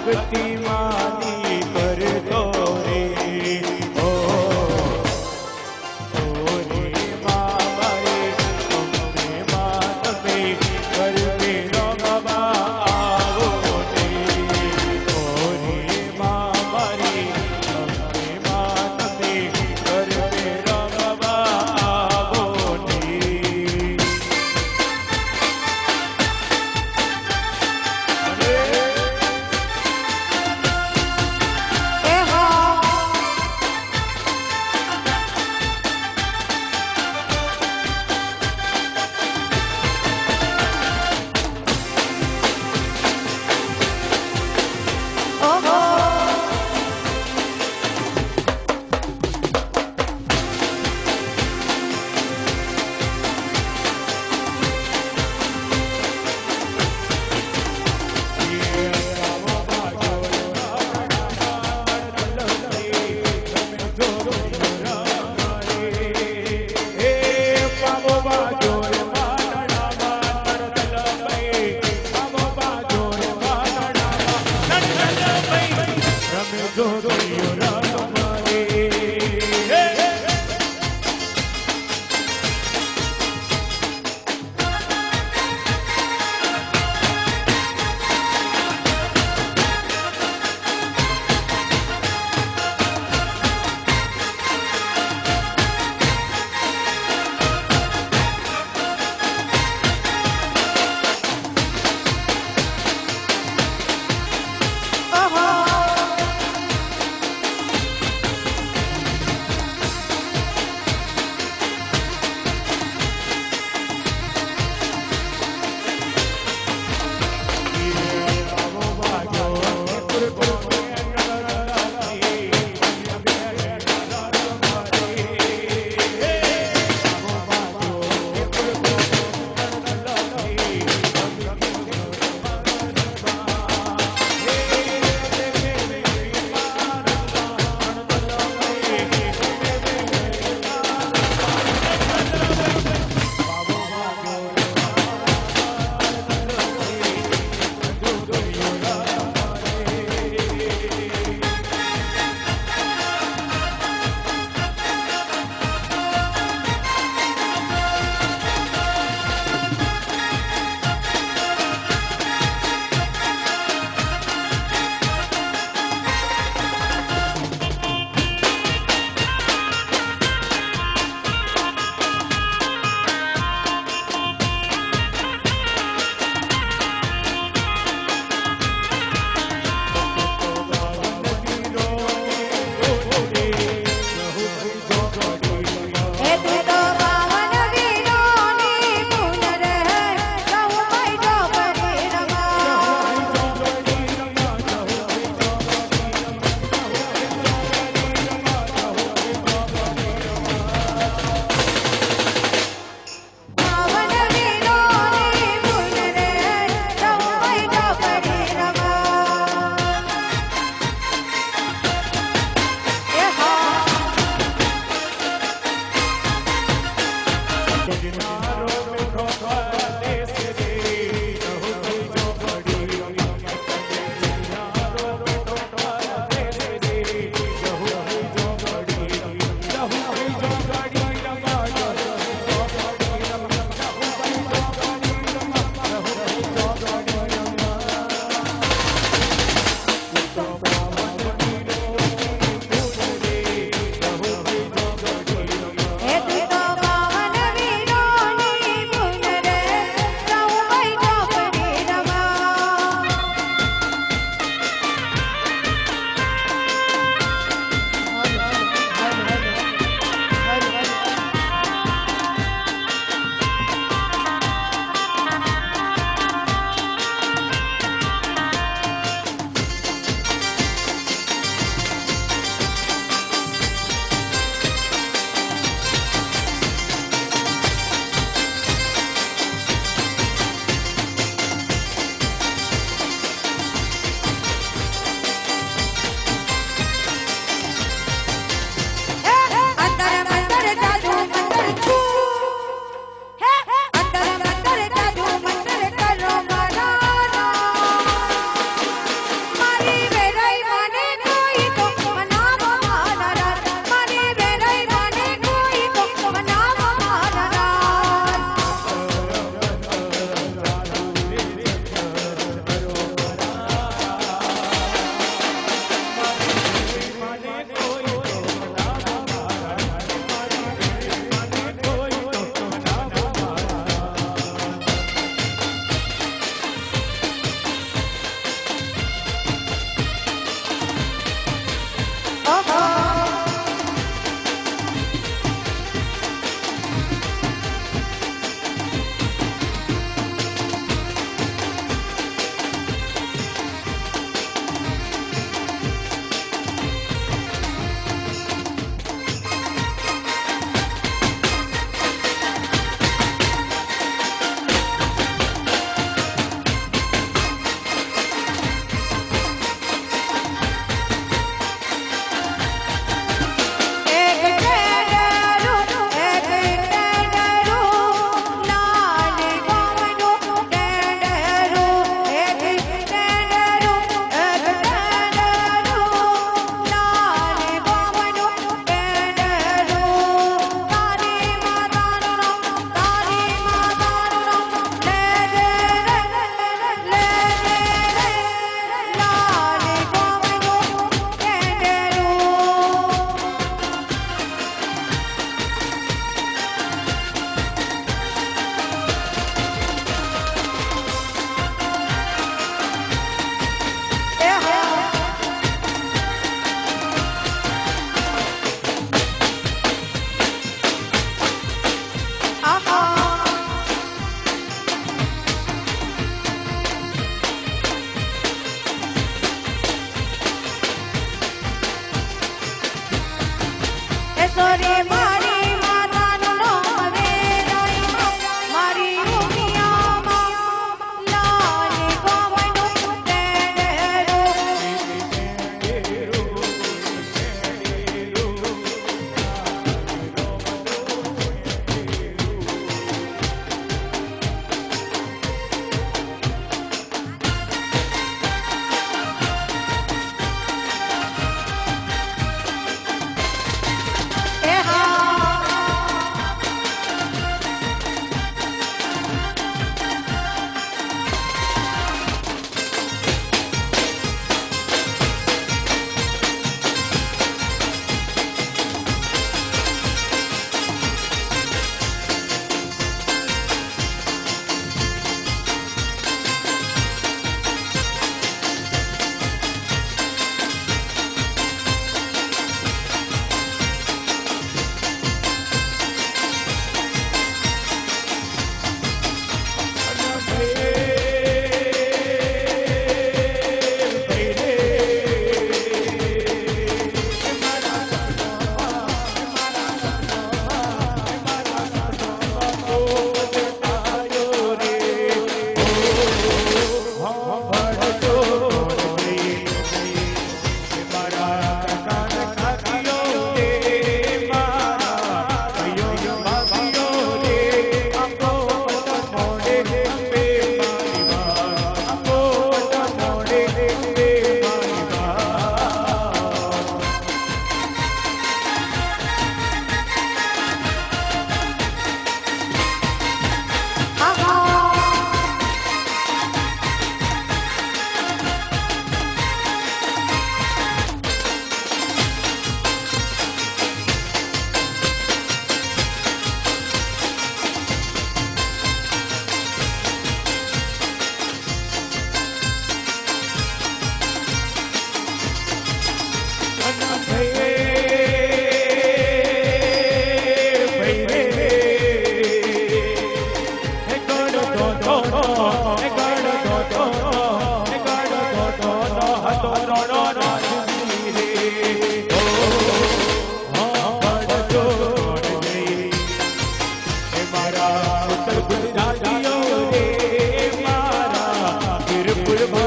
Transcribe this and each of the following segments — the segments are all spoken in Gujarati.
ભક્તિ માની કરતો રે ઓ રે માં મારી અંબે માં તમે ગરબે રમવા આવો રે ઓ રે માં મારી અંબે માં તમે ગરબે રમવા આવો રે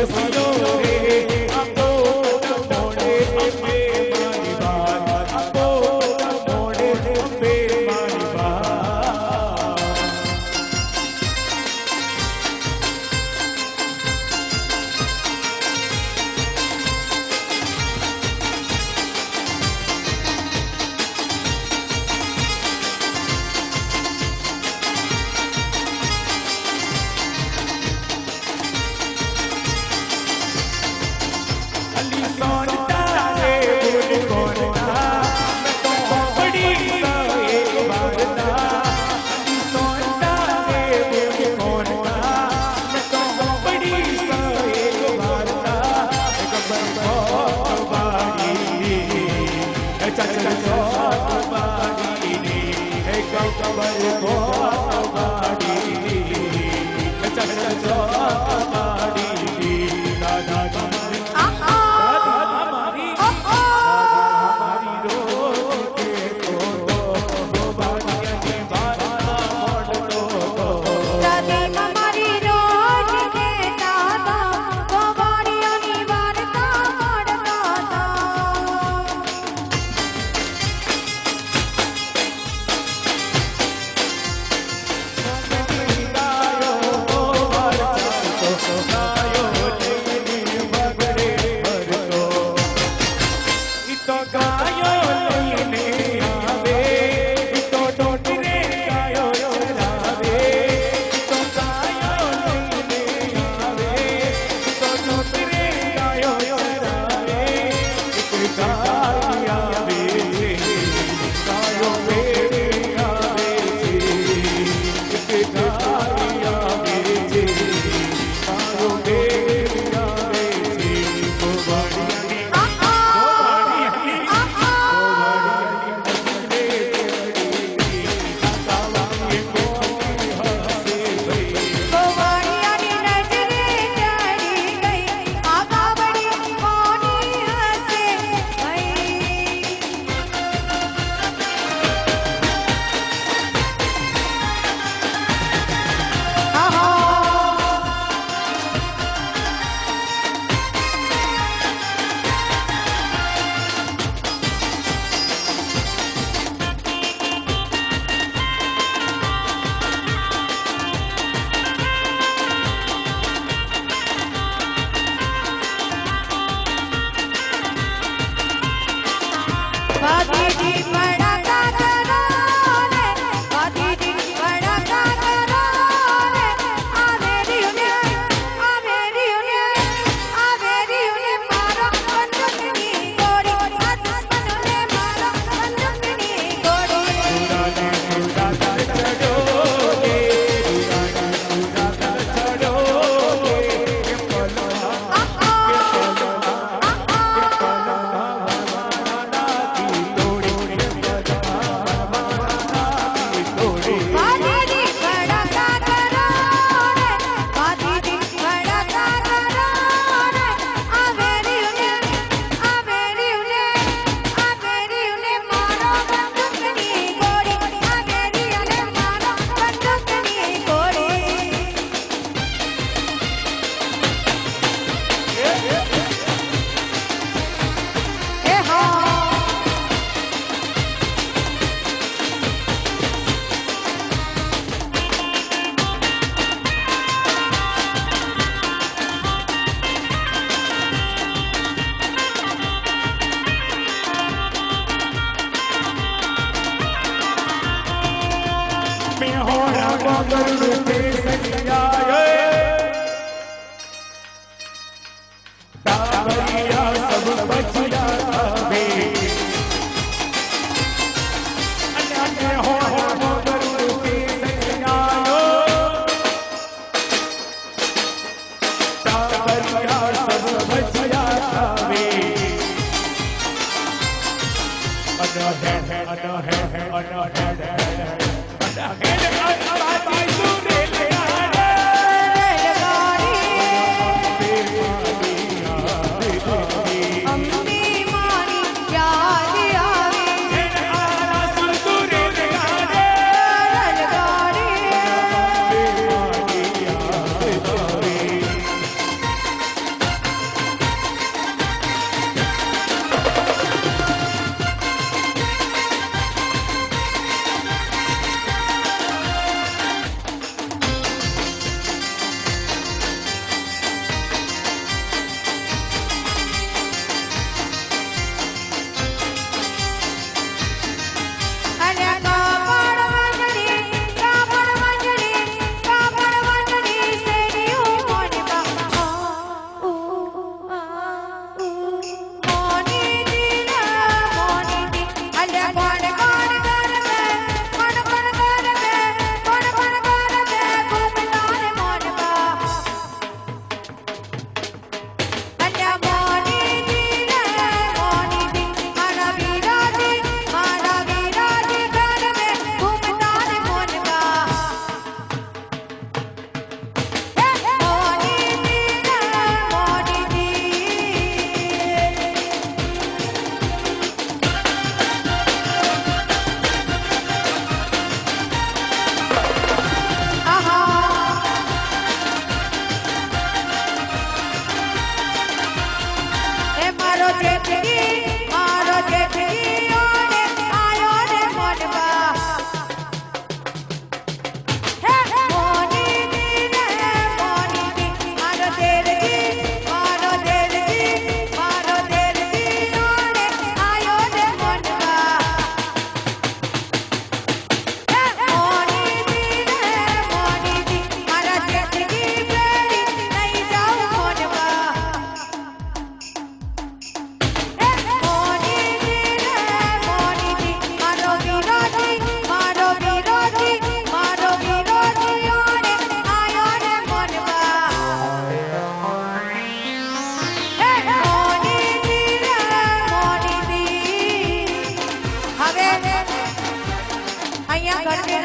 હસીનો રે આપો મોડે અંબે મારી વાત આપો મોડે અંબે મારી વાત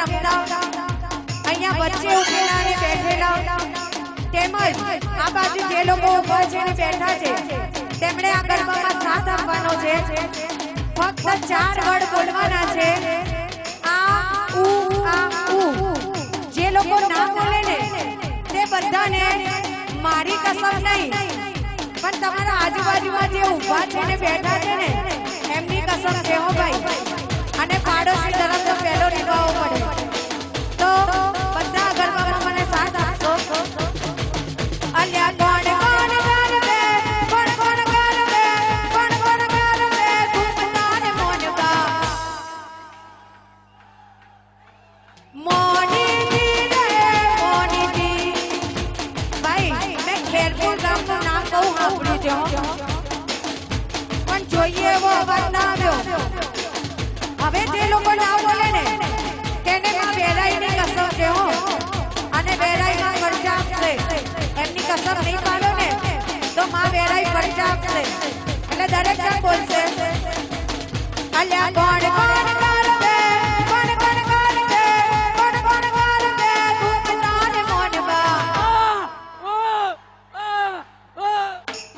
રમતા અહીંયા વચ્ચે ઉભેલા અને બેઠેલા તેમજ આ બાજુ જે લોકો ઊભા છે અને બેઠા છે તેમણે આ ગરબામાં સાથ આપવાનો છે ફક્ત 4 વર્ડ બોલવાના છે જે લોકો ના બોલે ને તે બધાને મારી કસમ નહીં પણ તમારા આજુબાજુમાં જે ઊભા છે ને બેઠા છે ને એમની કસમ છે હો ભાઈ અને પાડોશી તરફ તો પહેલો નિભાવવો પડે તો બધા ગરબામાં મને સાથ આપશો અલ્યા કોણ કોણ ગરબે કોણ કોણ ગરબે કોણ કોણ ગરબે ઘૂમતા ને મોનકા મોનીજી રે મોનીજી ભાઈ મેં ખેરપુર ગામનું નામ બહુ સાંભળ્યું છે પણ જોઈએ એવો અવાજ ના આવ્યો હવે જે લોકો ના બોલે ને તેને માં વેરાઈની કસમ છે હો અને વેરાઈમાં ખર્ચા આપશે એમની કસમ નહીં પાડો ને તો માં વેરાઈ ખર્ચા આપશે એટલે દરેક જણ બોલશે અલ્યા કોણ કોણ ગરબે કોણ કોણ ગરબે કોણ કોણ ગરબે ઘૂમતા ને મોનબા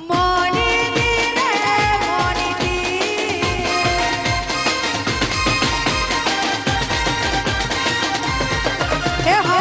મોનીજી રે મોનીજી હે હો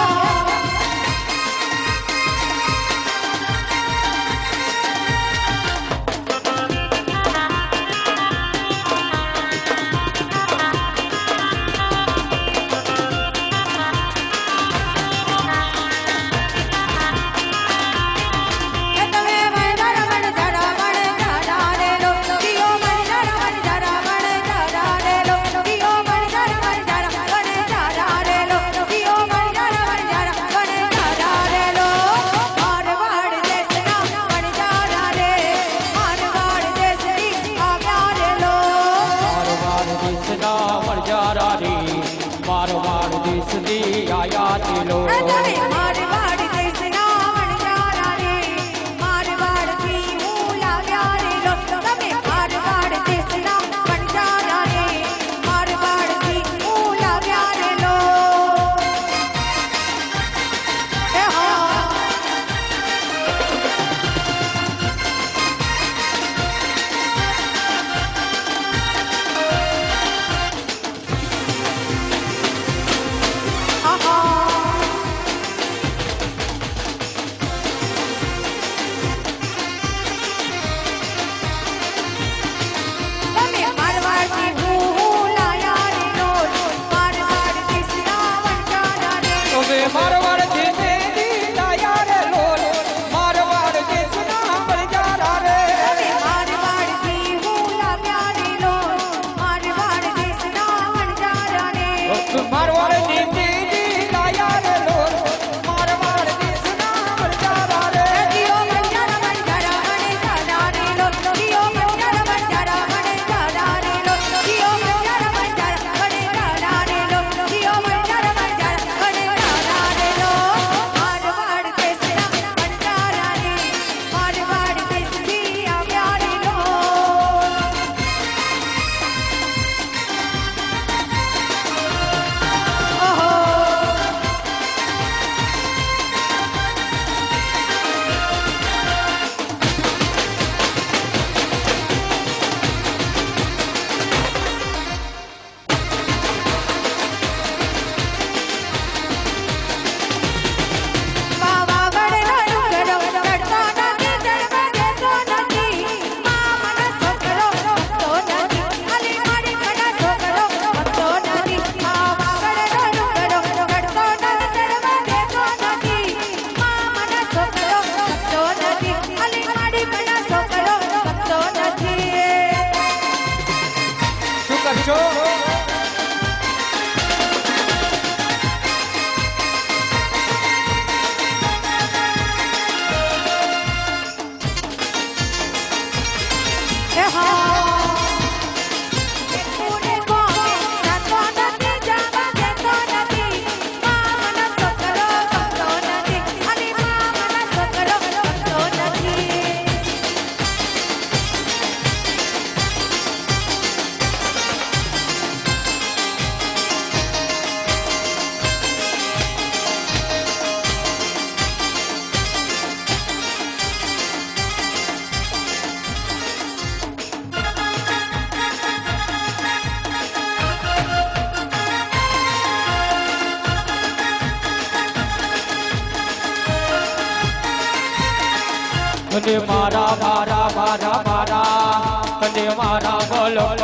અને મારા મારા મારા મારા અને મારા બલક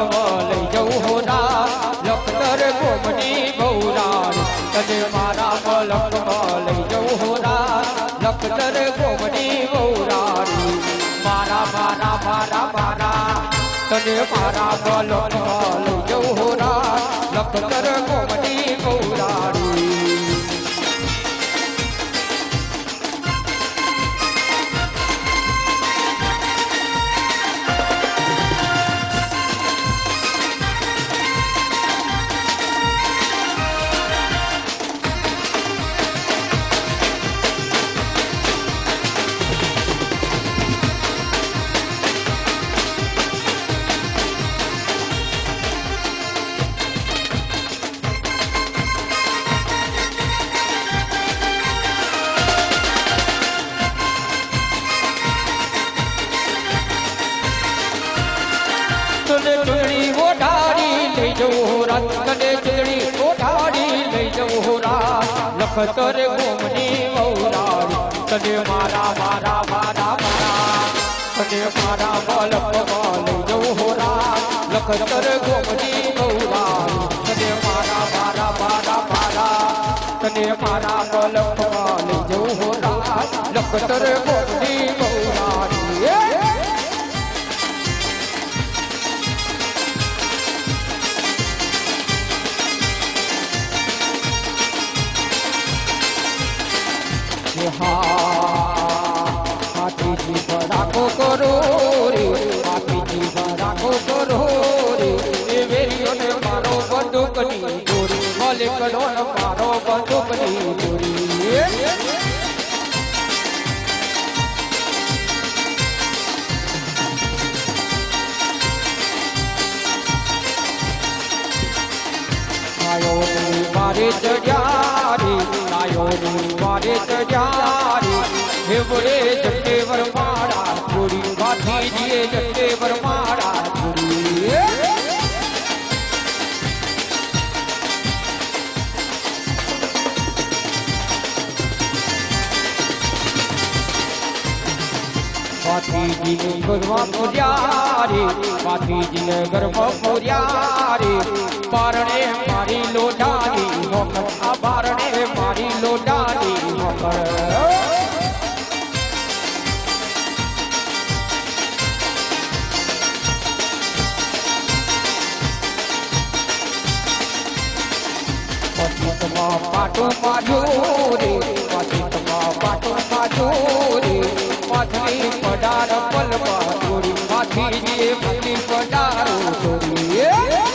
લઈ જવું હોરા લખતર ગોમની બહુરા અને મારા બલક લઈ જવું હોરા લખતર ગોમની બહુરા મારા મારા મારા મારા અને મારા બલક લઈ જવું હોરા લખતર ગોમની બહુરા ચૂંટણી ઓઢાડી લઈ જવું રાત કને ચૂંટણી ઓઢાડી લઈ જવું રાત લખતર ગોમની બહુરાડી તને મારા મારા મારા મારા તને મારા બલકમાં લઈ જવું રાત લખતર ગોમની બહુરાડી તને મારા મારા મારા મારા તને મારા બલકમાં લઈ જવું રાત લખતર ગોમની બહુરાડી હાથીજી ભરાકો કરો રે હાથીજી ભરાકો કરો રે એ વેરીઓને મારો બંદૂકની દોરી ભલે કરો ને મારો બંદૂકની દોરી આયોની મારે ચડ્યારી આયોની મારે ચડ્યારી હેવડે જટે વરમાડા થોડી વાથીજીએ જટે વરમાડા થોડી વાથીજીને ગરબા પૂર્યા રે વાથીજીને ગરબા પૂર્યા રે બારણે મારી લોટાની મોકર આ બારણે મારી લોટાની મોકર પતિતમાં પાટો પાડ્યો રે પતિતમાં પાટો પાડ્યો રે પાથરી પડાર પલમાં થોડી પાથીજીએ પતિ પડારો થોડી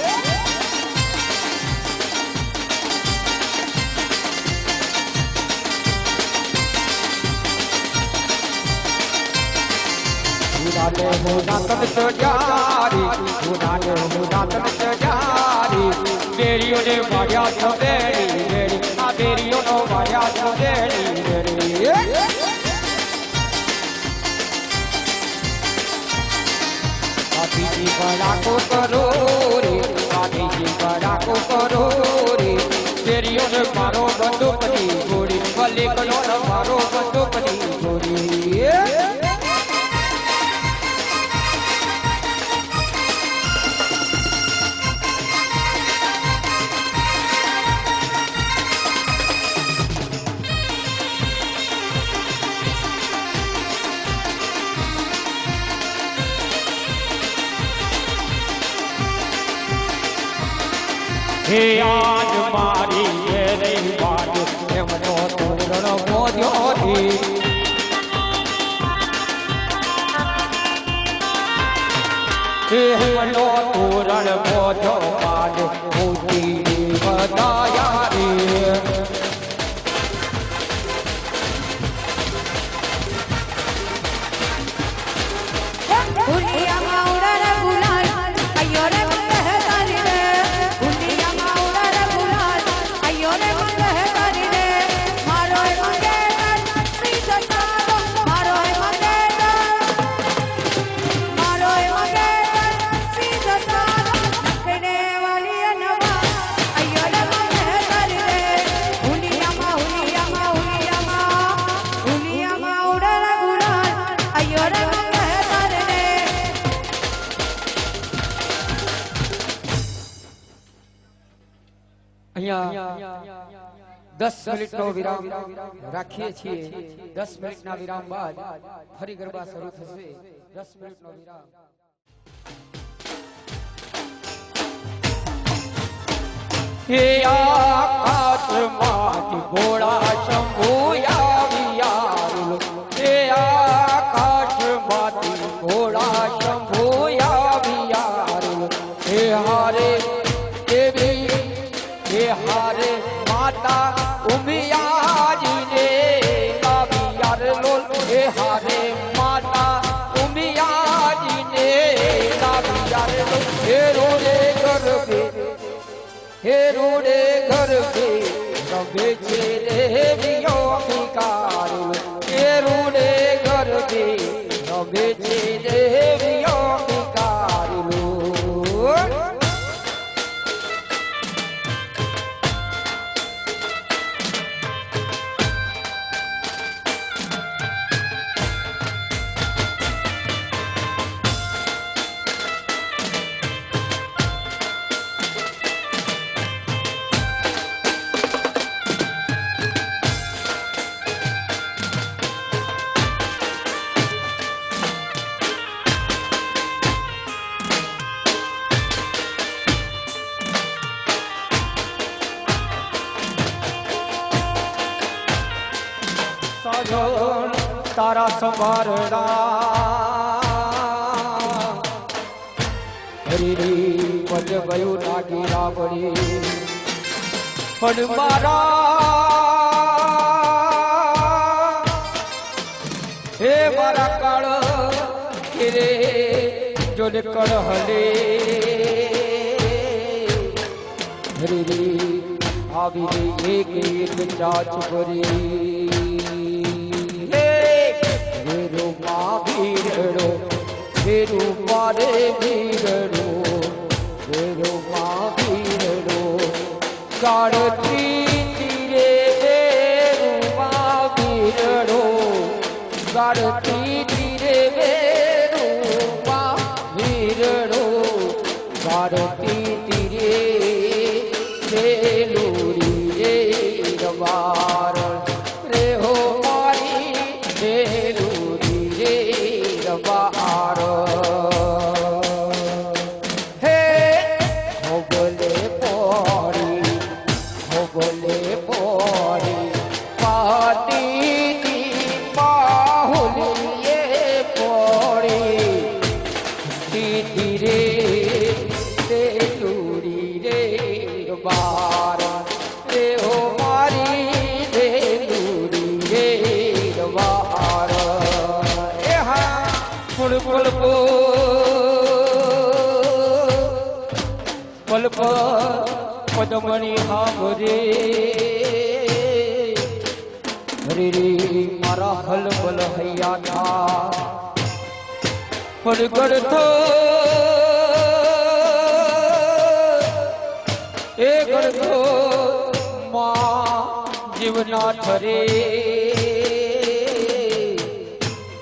ઉડાને મુનાતન સજારી ઉડાને મુનાતન સજારી બેરીઓને માર્યા છો બેરી બેરી આ બેરીઓનો માર્યા છો બેરી બેરી હાથીજી ભડાકો કરો રે હાથીજી ભડાકો કરો રે બેરીઓને મારો બંદૂકની ગોળી ભલે કરો મારો બંદૂકની ગોળી હે આજ મારી રે વાત એમનો તોરણ મોજો રે એમનો તોરણ મોજો આજ મોતી બતાયા રે અહીંયા 10 મિનિટનો વિરામ રાખીએ છીએ 10 મિનિટના વિરામ બાદ ફરી ગરબા શરૂ થશે 10 મિનિટનો વિરામ હે આકાશમાંથી ભોળા શંભુ આવ્યા હે આકાશમાંથી ભોળા શંભુ આવ્યા હે હારે દેવી હે હારે માતા ઉમિયાજીને લાવ્યા લોલ હે હારે માતા ઉમિયાજીને લાવ્યા લોલ હે રોડે ગરબે હે રોડે ગરબે રમે છે દેવીઓ ભિખારી હે રોડે ગરબે રમે છે દેવીઓ ભિખારી તારા સંભારણા હરી પદ ગયું નાગી રાવડી પણ મારા હે મારા કાળ રે જોડ કળ હલે હરી આવી એક એક ચાચ ભરી ભીડડો ભેરુ મારે ભીડડો ભેરુ માં ભીડડો ગાડતી તીરે ભેરુ માં ભીડડો ગાડતી તીરે ભેરુ માં ભીડડો ગાડતી તીરે ભેલુરી રે રવાર રે હો મારી ભેલુરી બાર હે હોબલે પોરી પાતી બાહુલીએ પોરી ધીરે દેલુરી રે બાર રે હો મારી દેલુરી રે બાર પલ્પ પદમણી હામરે હરે રે મારા હલબલ હૈયા થા પડગડ થો એ ગડગો માં જીવના થરે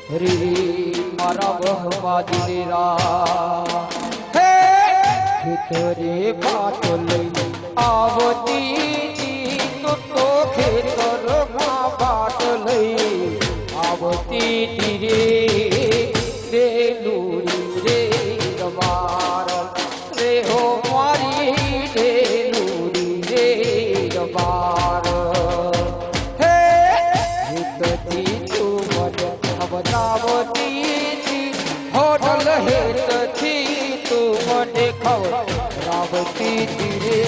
હરે મારા બહવા દિલેરા હે ખેતરે બાટ લઈ આવતી તો ખેતરમાં બાટ લઈ આવતી ધીરે દેલુરી રે રવાર રે હો મારી દેલુરી રે રવાર હે હિતથી તું મને बतावती होटल हेतथी તું મને ખવડાવતી રે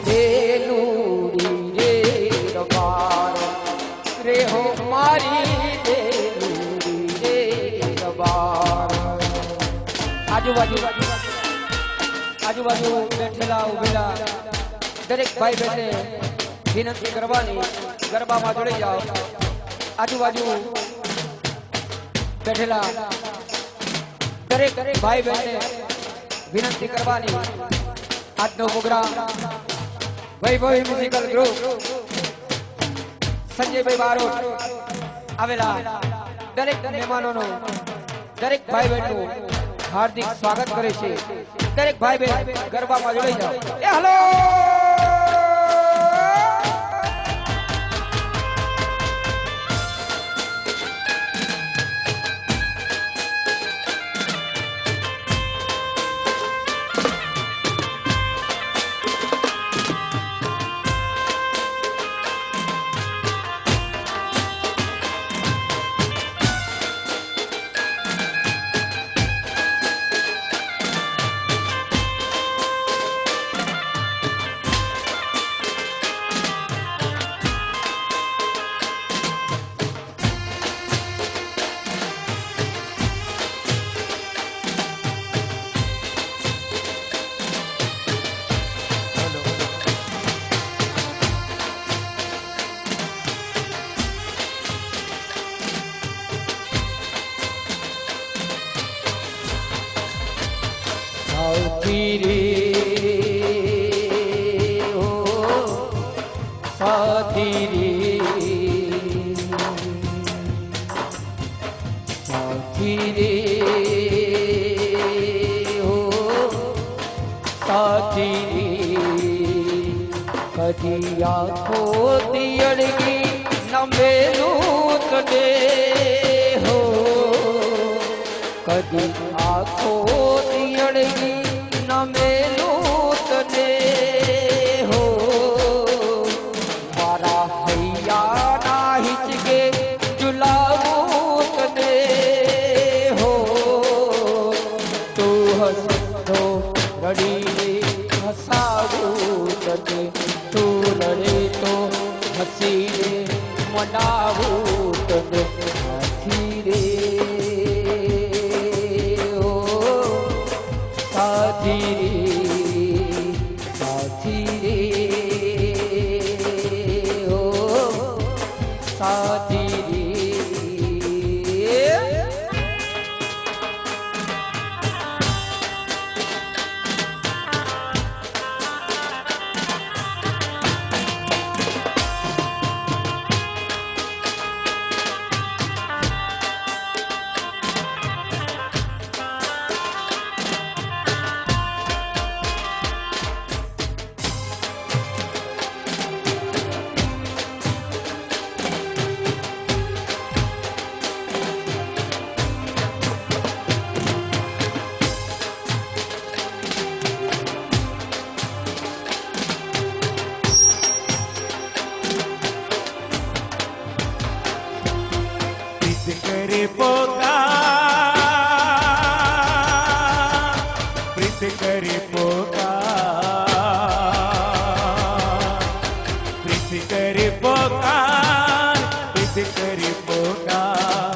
દેલુરી રે રવાર રે હો મારી દેલુરી રે રવાર આજુબાજુ બેઠેલા ઉભેલા દરેક ભાઈ બહેને વિનંતી કરવાની ગરબામાં જોડી જાઓ આજુબાજુ બેઠેલા દરેક ભાઈ બહેને વિનંતી કરવાની આજનો પ્રોગ્રામ વૈભવી મ્યુઝિકલ ગ્રુપ સંજયભાઈ બારોટ આવેલા દરેક મહેમાનોનું દરેક ભાઈ બહેનનું હાર્દિક સ્વાગત કરે છે દરેક ભાઈ બહેન ગરબામાં જોડાઈ જાઓ એ હાલો સાથી રે ઓ સાથી રે સાથી રે ઓ સાથી રે કદી આંખો દિયડગી નમેલું તને હો કદી આંખો દિયડગી નમેલું તને હો મારા હૈયાના હિચકે ઝુલાવું તને હો તું હસતો રડીને હસાવું તને તું રડે તો હસીને મનાવું તને સાથી રે ઓ સાથી રે સાથી રે ઓ સાથી રે करे पोकार प्रीत करे पोकार प्रीत करे पोकार प्रीत करे पोकार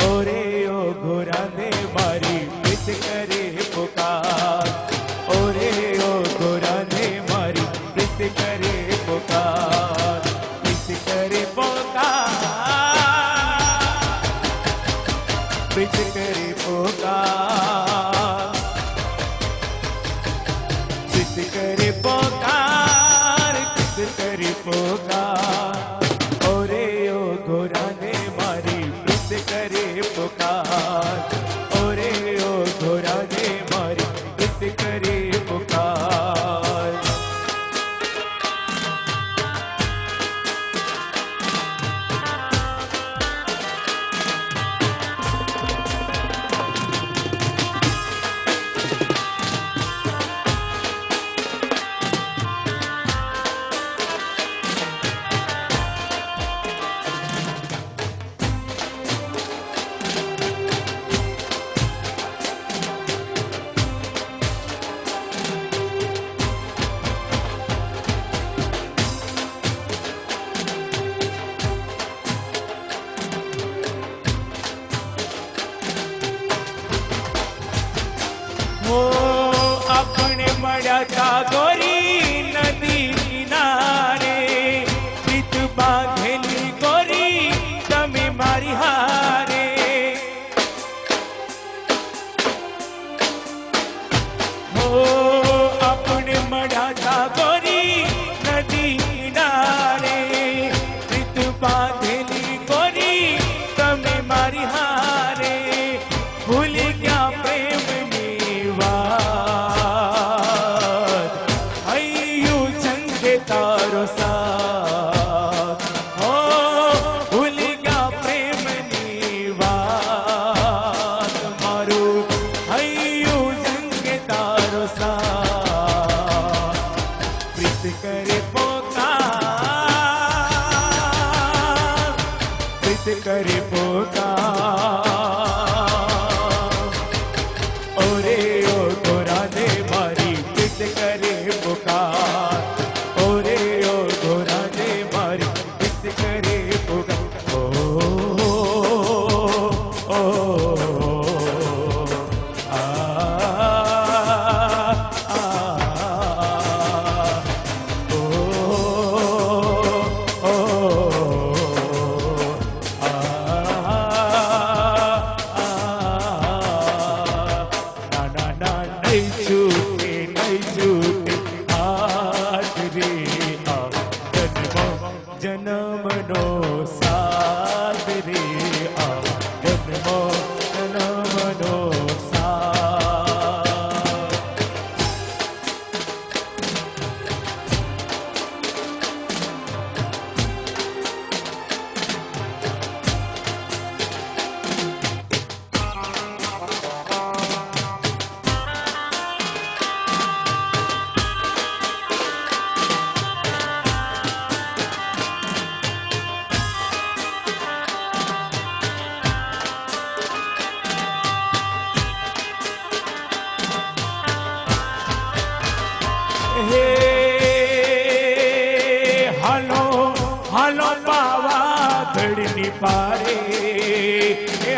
ओरे ओ घोरा ने मारी प्रीत करे पोकार ओरे ओ घोरा ने मारी प्रीत करे पोकार प्रीत करे पोकार प्रीत करे पोकार प्रीत करे पोकार प्रीत करे पोकार ओरे ओ घोरा ने मारी प्रीत करे पोकार ओरे ओ घोरा ने मारी प्रीत करे पोकार हो अपने मड़ा ता गोरी नदी किनारे प्रीत बांधेली गोरी तमे मारी हारे हो अपने मड़ा ता गोरी नदी किनारे प्रीत बांधेली गोरी तमे मारी हारे भूल गया प्रेम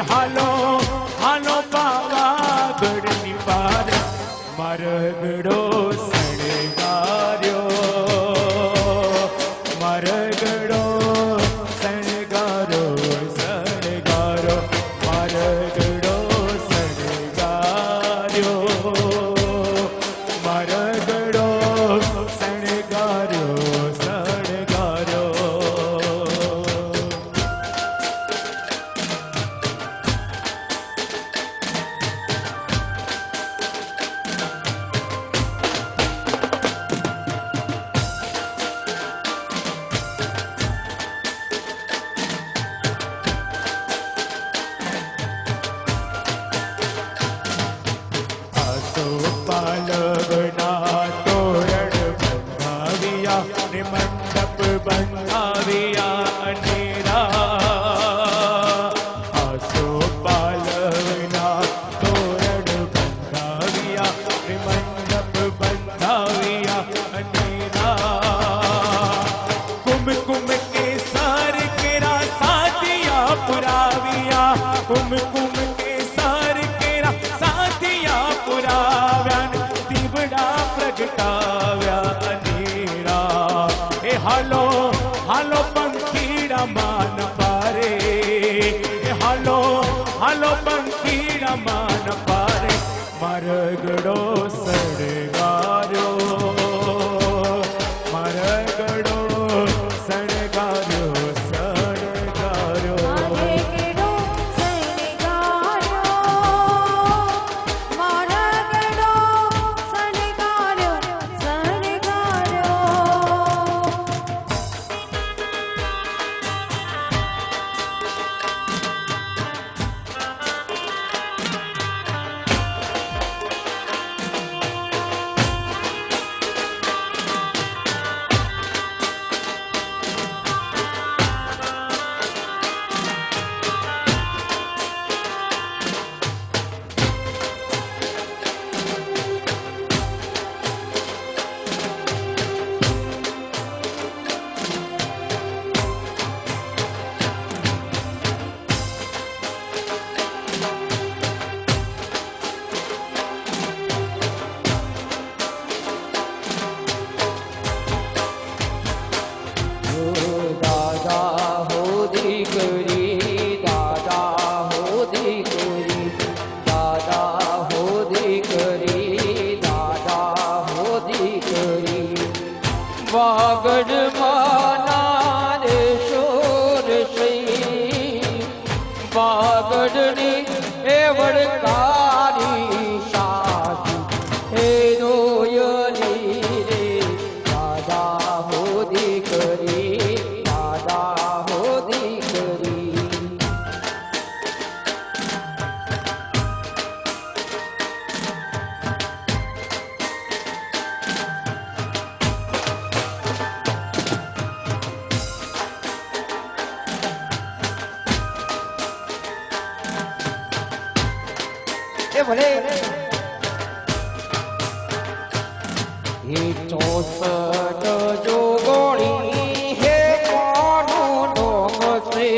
હાલો હાલો પાવાગઢની પાર મારગડો શણગાર્યો મારગડો શણગારો શણગારો મારગડો શણગાર્યો મારગડો શણગાર્યો શણગાર્યો પાલવના તોરણ બંધાવ્યા ને મંડપ બંધાવ્યા અનેરા આસો પાલવના તોરણ બંધાવ્યા ને મંડપ બંધાવ્યા અનેરા કુમકુમ કે સાર કેરા સાધિયા પુરાવ્યા કુમકુમ કે સાર કેરા સાધિયા પુરાવ્યા દીવડા પ્રગટાવ્યા અનેરા એ હાલો હાલો પંખીડા માન પારે એ હાલો હાલો પંખીડા માન પારે મારગડો શણગાર્યો મારગડો શણગાર્યો શણગાર્યો મારગડો શણગાર્યો મારગડો શણગાર્યો શણગાર્યો દાદા હો દીકરી દાદા હો દીકરી દાદા હો દીકરી દાદા હો દીકરી વાગડ માના રે શોર સઈ વાગડની એ વડકારી સાસુ હે દોયલી રે દાદા હો દીકરી દાદા હો દીકરી એ ભલે એ 64 જોગણી હે કોનું નામ છે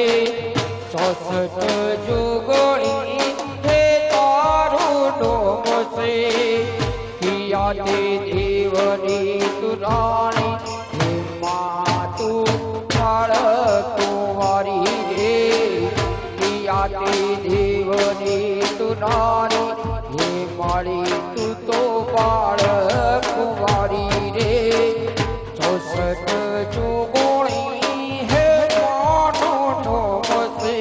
64 જોગણી હે તારું નામ છે પિયા તે દેવની તુરાણી હે માતું કાળ કુંવારી રે પિયા તે દેવની તુરાણી હે માળી તું તો બાળ કુંવારી રે 64 જોગણી હે કોનું નામ છે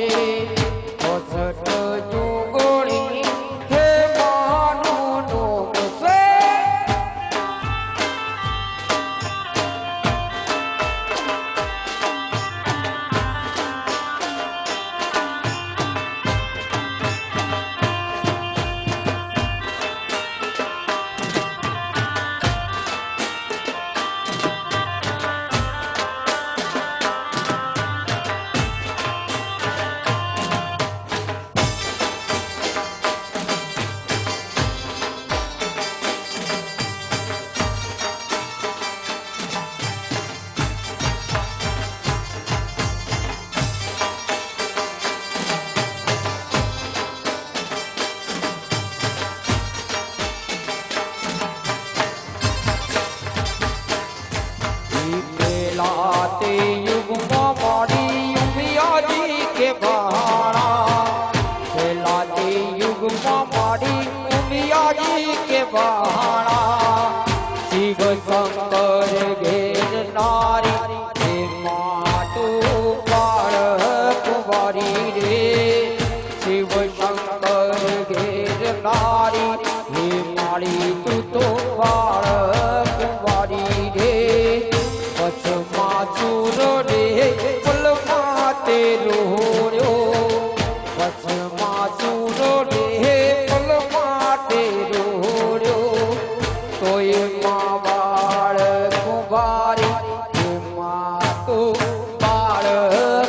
64 જોગણી હે માનું નામ છે બહાણા શિવ શંકર ઘેર નારી હે માતું બાળ કુંવારી રે શિવ શંકર ઘેર નારી હે માળી તું તો બાળ કુંવારી રે વચમાં ચૂરો રે પલમાં તેરો રહ્યો વચમાં ચૂરો રે પલમાં તેરો રહ્યો તોય માં બાળ કુંવારી હે માં તો બાળ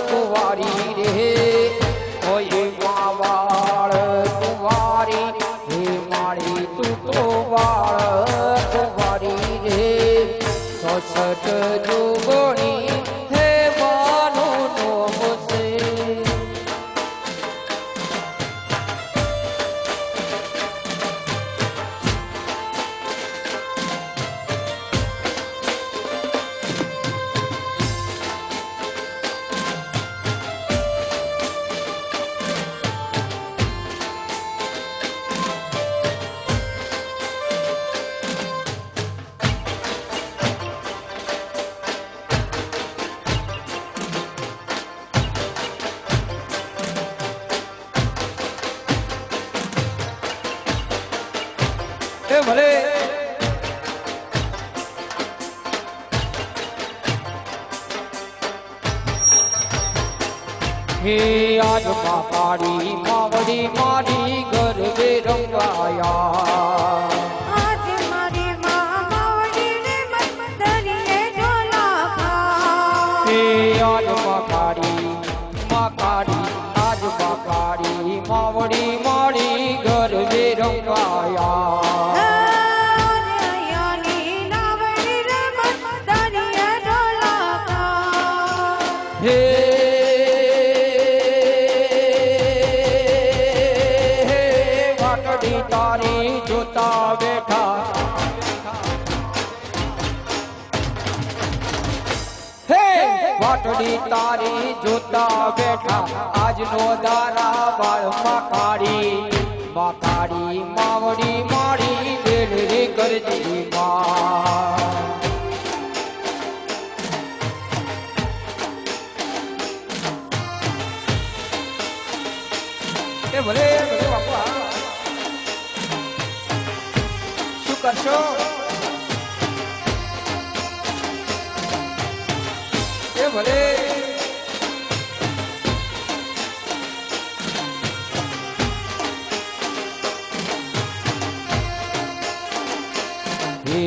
કુંવારી રે તોય માં બાળ કુંવારી હે માળી તું તો બાળ કુંવારી રે સસટ જોગણી હે માનો નોમ છે ભલે હે આજ મારી માવડી મારી ગરબે રંગાયા આજ મારી માં માવડીને મંદરીએ ઝોલાકા હે આજ મારી આજ મારી માવડી મારી ગરબે રંગાયા હે વાટડી તારી જોતા બેઠા હે વાટડી તારી જોતા બેઠા આજનો દારા બાળ માકાડી માવડી માડી વેલરી કરજી માં ભલે ભલે બાપુ શું કરશો એ ભલે હે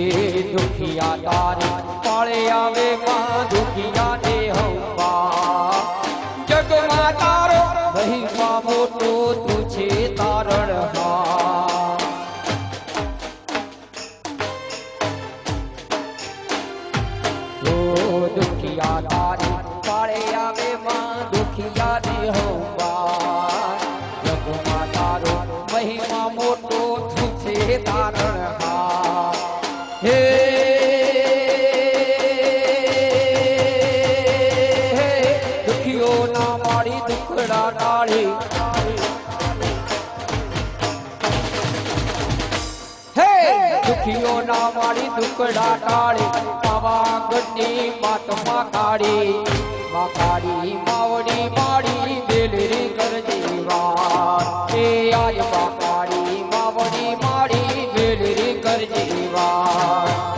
દુખિયા તારી પાળે આવે માં દુખિયા ને હવા જગમાં તારો મહિમા મોટો તું છે તારણ હા દુખિયા તારી પાળે આવે માં દુખિયા ને હવા જગમાં તારો મહિમા મોટો તું છે તારણ હા હે દુખિયો ના મારી દુખડા ટાળી હે દુખિયો ના મારી દુખડા ટાળી પાવાગઢની માતમાં કાળી માવડી માડી બેલરી કરજી વાત એ આજ કાળી માવડી માડી બેલરી કરજી વાત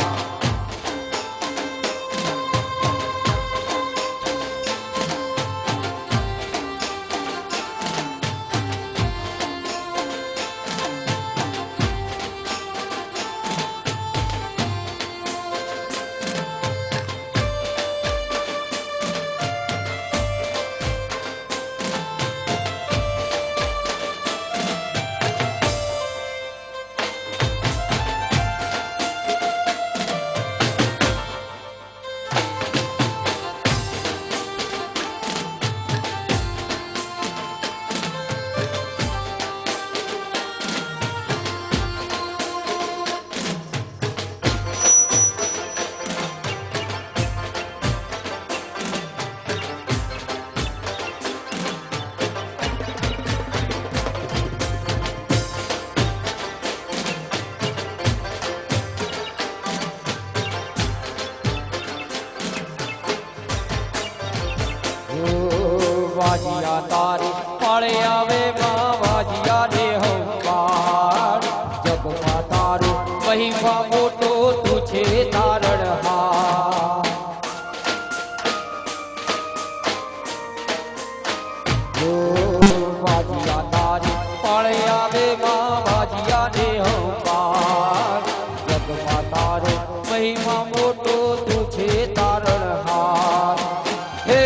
મહિમા મોટો તું છે તારણહાર બાજીયા તારી પાળે આવે માં બાજીયા ને હંકાર જગમાં તારો મહિમા મોટો તું છે તારણહાર હે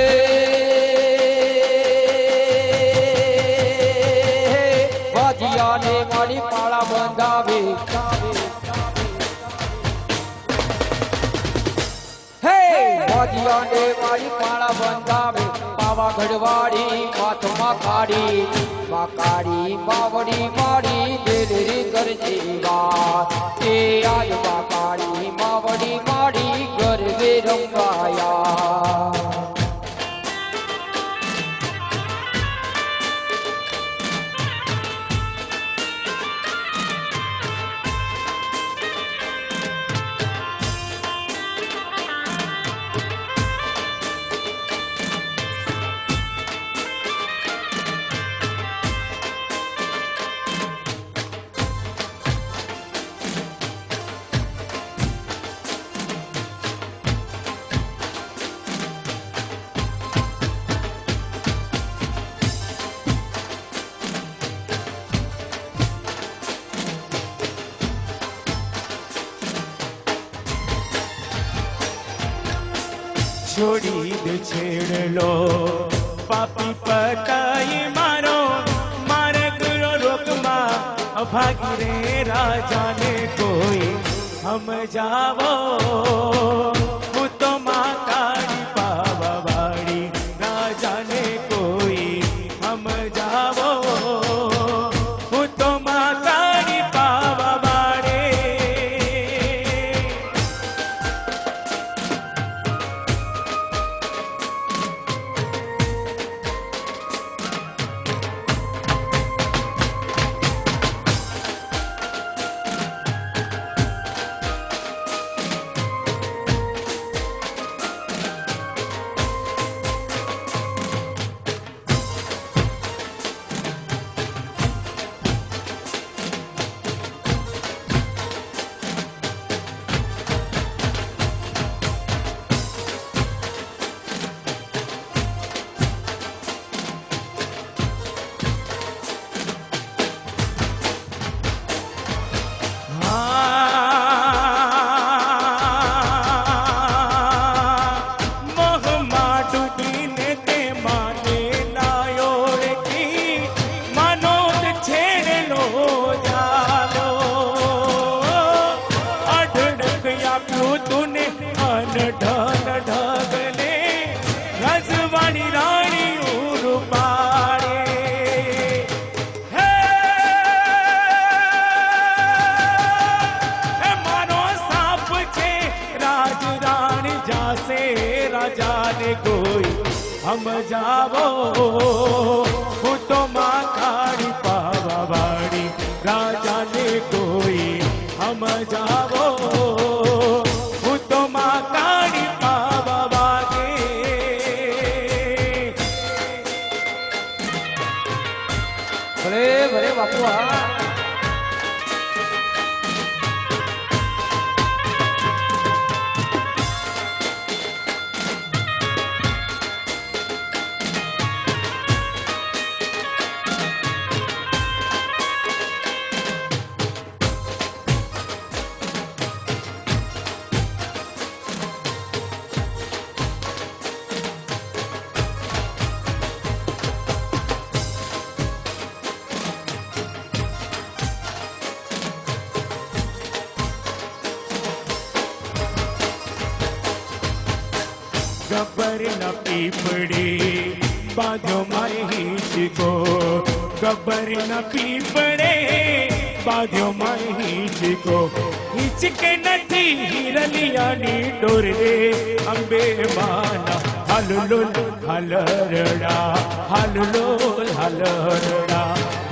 બાજીયા ને મારી પાળા બંધાવે હે બાજીયા ને મારી પાળા બંધાવે પાવાગઢવાડી માથમાં કાળી કાળી બાવડી માડી દેલરી ગરજી વાત એ આજ કાળી માવડી માડી ગરવે રંગાયા छोड़ी दे छेड़ लो पापी पताई मारो मारे गुरो रोकमा भागी रे राजा ने कोई हम जावो वो तो माँ काली पावा वाड़ी राजा ने कोई हम जावो वो तो माँ काली पावा वाड़े हम जावो वो तो माँ खाड़ी पावा वाड़ी राजा ने कोई हम जावो वो तो माँ खाड़ी पावा वागे भले भले बापू हाँ गब्बर न पीपड़े बांधो महिष को गब्बर न पीपड़े बांधो महिष को हिचके नथी हिरलियानी डोर रे अंबे माना हललोल हलरड़ा हललोल हलरड़ा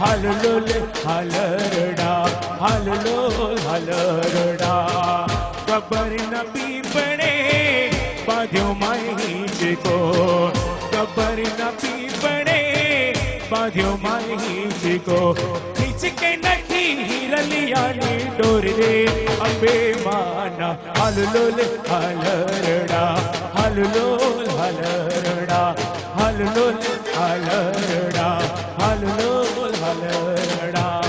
हललोल हलरड़ा हललोल हलरड़ा गब्बर न पीपड़े बांधो महिष को गब्बर न पीपड़े बांधो महिष को हिचके नथी हिरलियानी डोर रे હલલોલ હલરડા હલલોલ હલરડા હલલોલ હલરડા હલલોલ હલરડા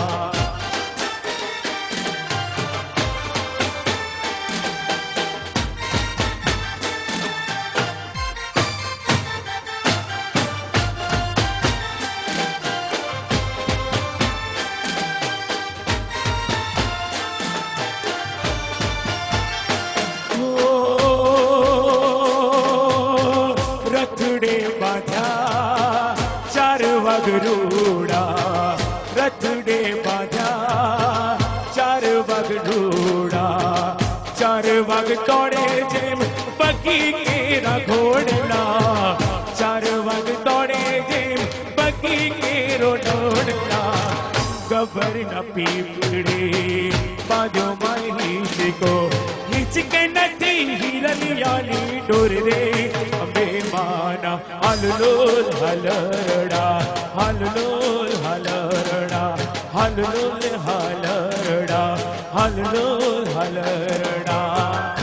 રથડે બાંધ્યા ચાર વાગડોડા રથડે બાંધ્યા ચાર વાગડોડા ચાર વાગ તોડે જેમ બગી કેરા ઘોડલા ચાર વાગ તોડે જેમ બગી કેરો દોડલા ગબર ન પીપળે બાજો માહી શીકો હિચકે નથી હિરલિયાની ડોર રે અંબે માના હલલોલ હલરડા હલલોલ હલરડા હલલોલ હલરડા હલલોલ હલરડા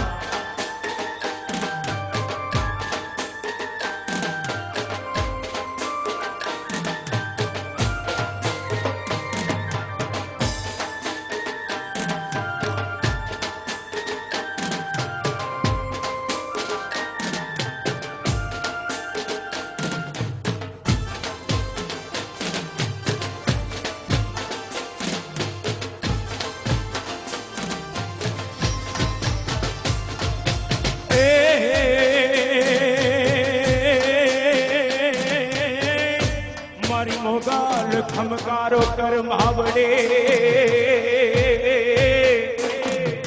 મારી મોગાલ ખમકારો કર માવડે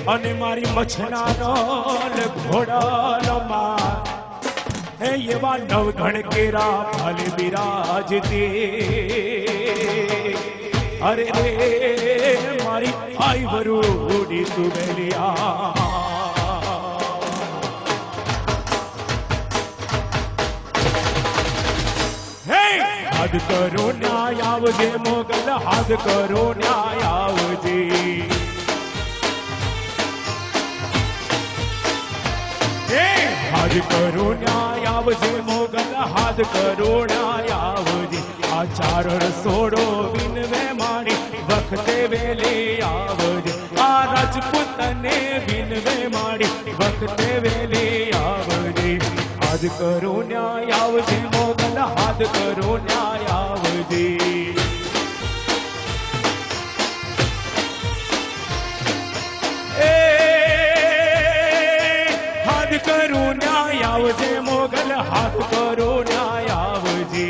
અને મારી મછનાનો ઘોડાનો માર હે એવા નવઘણ કેરા ફલ બિરાજતે અરે રે મારી આઈ વરૂડી તુબેલિયા હાથ કરો ન્યાય આવજે મોગલ હાથ કરો ન્યાય આવજે હાથ કરો ન્યાય આવજે મોગલ હાથ કરો ન્યાય આવજે આ ચાર રસોડો વિનવે મારી વખતે વેલે આવજે આ રાજપૂતને વિનવે મારી વખતે વેલે આવજે હાથ કરો ન્યાય આવજે મોગલ હાથ કરો ન્યાય આવજે હાથ કરો ન્યાય આવજે મોગલ હાથ કરો ન્યાય આવજે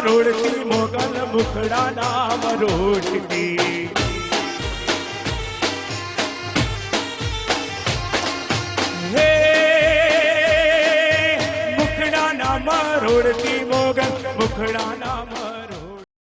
રોડતી મોગલ મુખડા નામ રોડતી હે મુખડા નામ રોડતી મોગલ મુખડા નામ